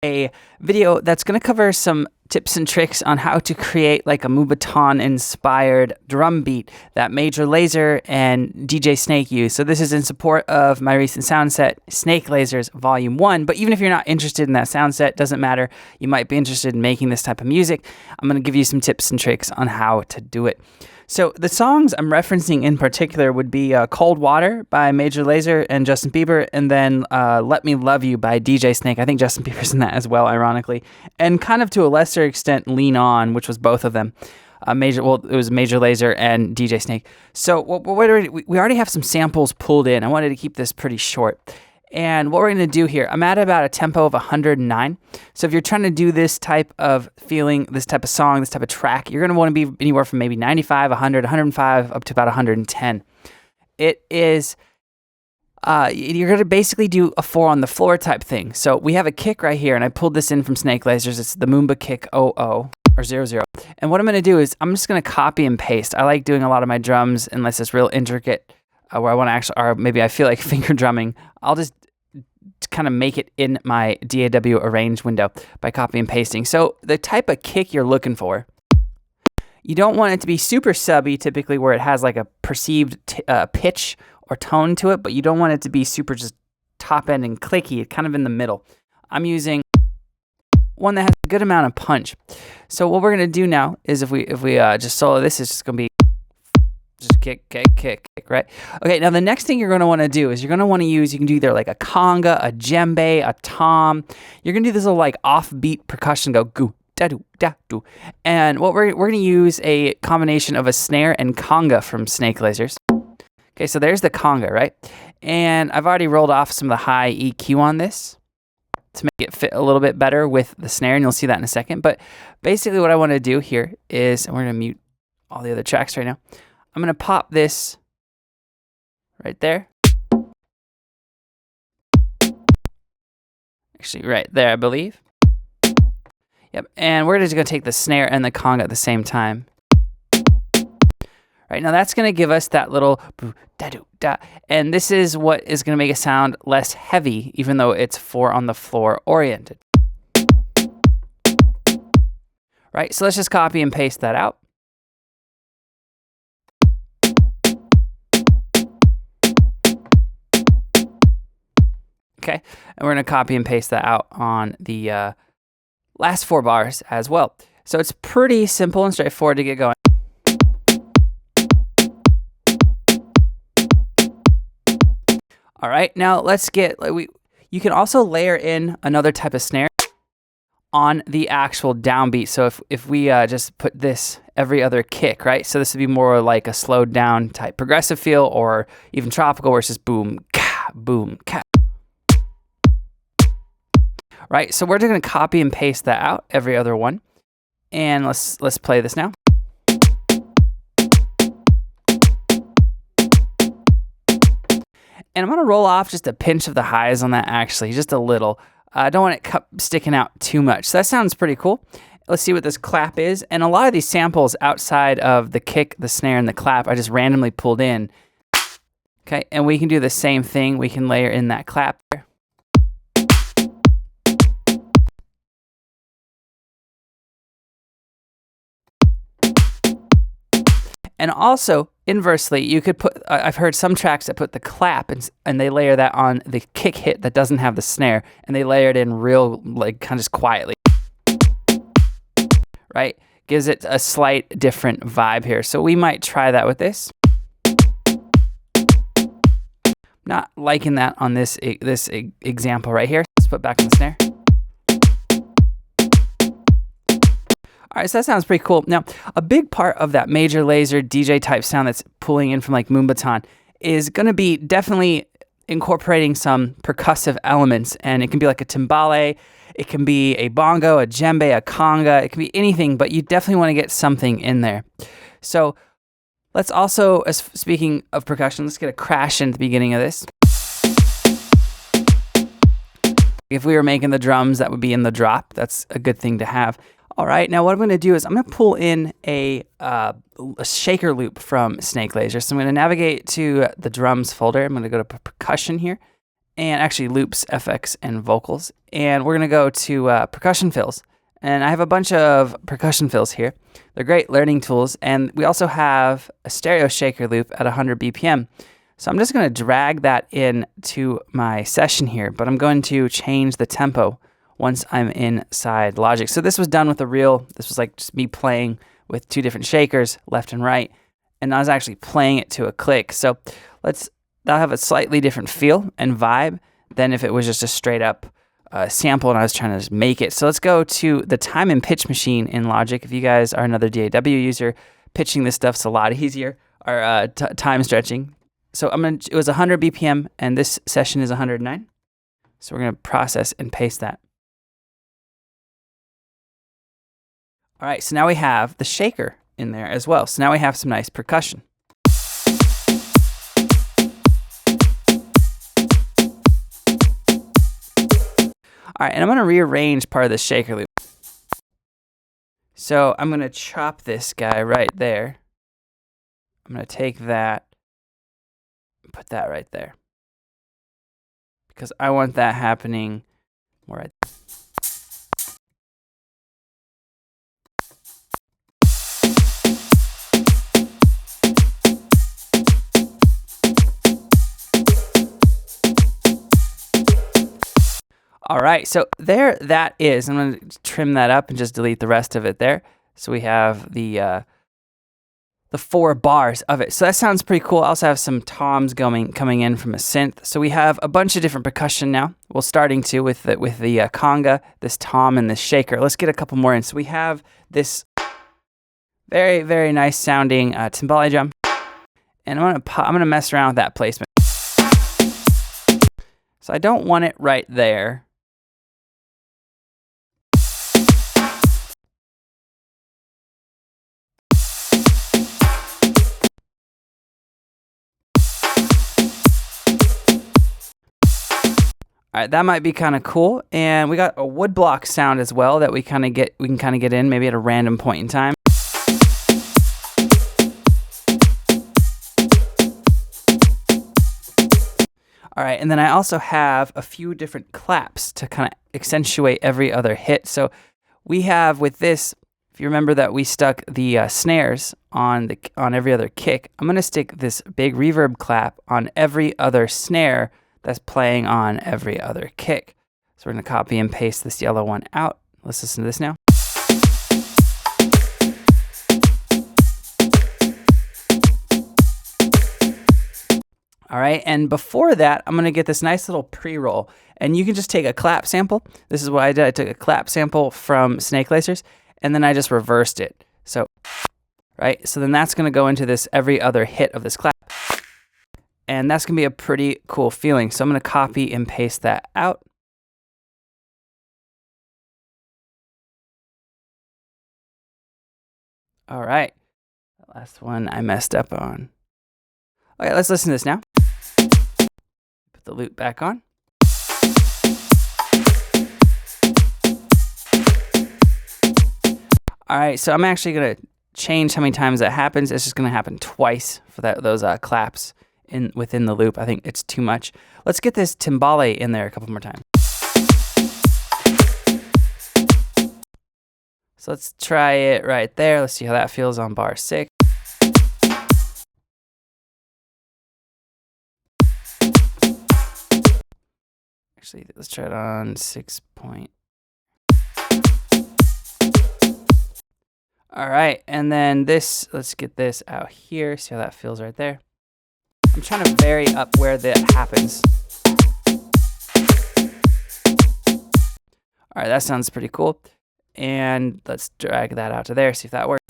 a video that's going to cover some tips and tricks on how to create like a Moombathon inspired drum beat that Major Lazer and DJ Snake use. So this is in support of my recent sound set, Snake Lasers Volume 1. But even if you're not interested in that sound set, doesn't matter. You might be interested in making this type of music. I'm going to give you some tips and tricks on how to do it. So the songs I'm referencing in particular would be Cold Water by Major Lazer and Justin Bieber, and then Let Me Love You by DJ Snake. I think Justin Bieber's in that as well, ironically. And kind of to a lesser extent, Lean On, which was both of them. It was Major Lazer and DJ Snake. So we already have some samples pulled in. I wanted to keep this pretty short. And what we're going to do here, I'm at about a tempo of 109. So if you're trying to do this type of feeling, this type of song, this type of track, you're going to want to be anywhere from maybe 95, 100, 105, up to about 110. It is, you're going to basically do a 4 on the floor type thing. So we have a kick right here, and I pulled this in from Snake Lasers. It's the Moomba kick 00 or 00. And what I'm going to do is I'm just going to copy and paste. I like doing a lot of my drums unless it's real intricate, where I want to actually, or maybe I feel like finger drumming. I'll just kind of make it in my DAW arrange window by copy and pasting. So the type of kick you're looking for, you don't want it to be super subby, typically where it has like a perceived pitch or tone to it, but you don't want it to be super just top end and clicky, kind of in the middle. I'm using one that has a good amount of punch. So what we're going to do now is if we just solo this, it's just going to be just kick, right? Okay, now the next thing you're going to want to do is you're going to want to use, you can do either like a conga, a djembe, a tom. You're going to do this little like offbeat percussion, go goo, da do, da do. And what we're going to use a combination of a snare and conga from Snake Lasers. Okay, so there's the conga, right? And I've already rolled off some of the high EQ on this to make it fit a little bit better with the snare, and you'll see that in a second. But basically what I want to do here is, and we're going to mute all the other tracks right now. I'm going to pop this right there. Actually, right there, I believe. Yep, and we're just going to take the snare and the conga at the same time. Right, now that's going to give us that little da-do-da. And this is what is going to make it sound less heavy, even though it's 4 on the floor oriented. Right, so let's just copy and paste that out. Okay, and we're going to copy and paste that out on the last 4 bars as well. So it's pretty simple and straightforward to get going. All right, now let's get, you can also layer in another type of snare on the actual downbeat. So if we just put this every other kick, right? So this would be more like a slowed down type progressive feel, or even tropical where it's just boom, ka, boom, ka. Right, so we're just going to copy and paste that out, every other one. And let's play this now. And I'm going to roll off just a pinch of the highs on that, actually, just a little. I don't want it sticking out too much. So that sounds pretty cool. Let's see what this clap is. And a lot of these samples outside of the kick, the snare, and the clap, I just randomly pulled in. Okay, and we can do the same thing. We can layer in that clap there. And also, inversely, you could put, I've heard some tracks that put the clap and they layer that on the kick hit that doesn't have the snare, and they layer it in real, like, kind of just quietly. Right? Gives it a slight different vibe here. So we might try that with this. Not liking that on this example right here. Let's put back on the snare. All right, so that sounds pretty cool. Now, a big part of that Major Lazer DJ type sound that's pulling in from like Moombathon is going to be definitely incorporating some percussive elements, and it can be like a timbale, it can be a bongo, a djembe, a conga, it can be anything, but you definitely want to get something in there. So let's also, as speaking of percussion, let's get a crash in the beginning of this. If we were making the drums, that would be in the drop. That's a good thing to have. All right, now what I'm going to do is I'm going to pull in a shaker loop from Snake Laser. So I'm going to navigate to the drums folder. I'm going to go to percussion here, and actually loops, FX, and vocals. And we're going to go to percussion fills. And I have a bunch of percussion fills here. They're great learning tools. And we also have a stereo shaker loop at 100 BPM. So I'm just going to drag that in to my session here, but I'm going to change the tempo once I'm inside Logic. So this was done with this was like just me playing with two different shakers, left and right, and I was actually playing it to a click. So that'll have a slightly different feel and vibe than if it was just a straight up sample and I was trying to just make it. So let's go to the time and pitch machine in Logic. If you guys are another DAW user, pitching this stuff's a lot easier, or time stretching. So it was 100 BPM and this session is 109. So we're gonna process and paste that. All right, so now we have the shaker in there as well. So now we have some nice percussion. All right, and I'm gonna rearrange part of the shaker loop. So I'm gonna chop this guy right there. I'm gonna take that, put that right there, because I want that happening more right there. All right, so there that is. I'm going to trim that up and just delete the rest of it there. So we have the 4 bars of it. So that sounds pretty cool. I also have some toms coming in from a synth. So we have a bunch of different percussion now. Well, starting to with the conga, this tom, and this shaker. Let's get a couple more in. So we have this very, very nice sounding timbale drum, and I'm gonna mess around with that placement. So I don't want it right there. All right, that might be kind of cool. And we got a woodblock sound as well that we can kind of get in maybe at a random point in time. All right, and then I also have a few different claps to kind of accentuate every other hit. So we have with this, if you remember that we stuck the snares on every other kick, I'm gonna stick this big reverb clap on every other snare that's playing on every other kick. So we're gonna copy and paste this yellow one out. Let's listen to this now. All right, and before that, I'm gonna get this nice little pre-roll, and you can just take a clap sample. This is what I did. I took a clap sample from Snake Lasers, and then I just reversed it. So, right, so then that's gonna go into this every other hit of this clap. And that's gonna be a pretty cool feeling. So I'm gonna copy and paste that out. All right, the last one I messed up on. Okay, let's listen to this now. Put the loop back on. All right, so I'm actually gonna change how many times that happens. It's just gonna happen twice for those claps within the loop. I think it's too much. Let's get this timbale in there a couple more times. So let's try it right there. Let's see how that feels on bar 6. Actually, let's try it on 6 point. All right, and then this, let's get this out here. See how that feels right there. I'm trying to vary up where that happens. All right, that sounds pretty cool. And let's drag that out to there, see if that works.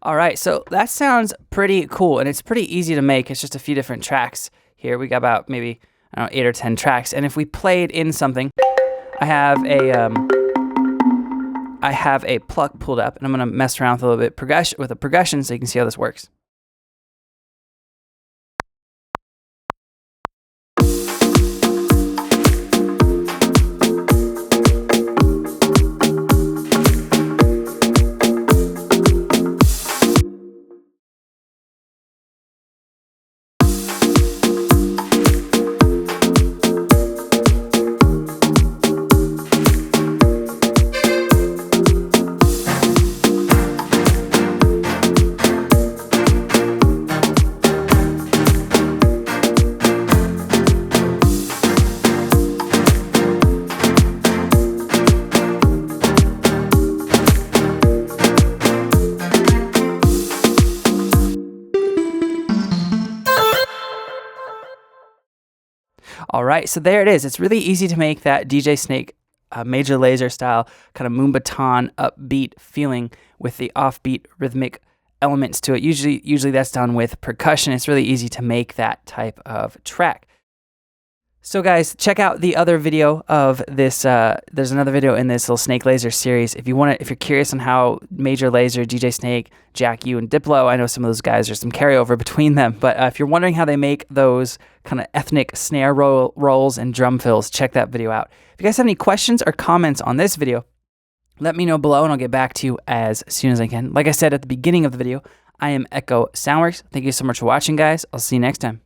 All right, so that sounds pretty cool, and it's pretty easy to make. It's just a few different tracks here. We got about maybe, I don't know, 8 or 10 tracks. And if we played in something, I have a pluck pulled up, and I'm gonna mess around with a little bit with a progression so you can see how this works. All right, so there it is. It's really easy to make that DJ Snake Major Lazer style kind of Moombathon upbeat feeling with the offbeat rhythmic elements to it. Usually that's done with percussion. It's really easy to make that type of track. So guys, check out the other video of this. There's another video in this little Snake Lazer series. If you're curious on how Major Lazer, DJ Snake, Jack U, and Diplo, I know some of those guys, there's some carryover between them. But if you're wondering how they make those kind of ethnic snare rolls and drum fills, check that video out. If you guys have any questions or comments on this video, let me know below and I'll get back to you as soon as I can. Like I said at the beginning of the video, I am Echo Soundworks. Thank you so much for watching, guys. I'll see you next time.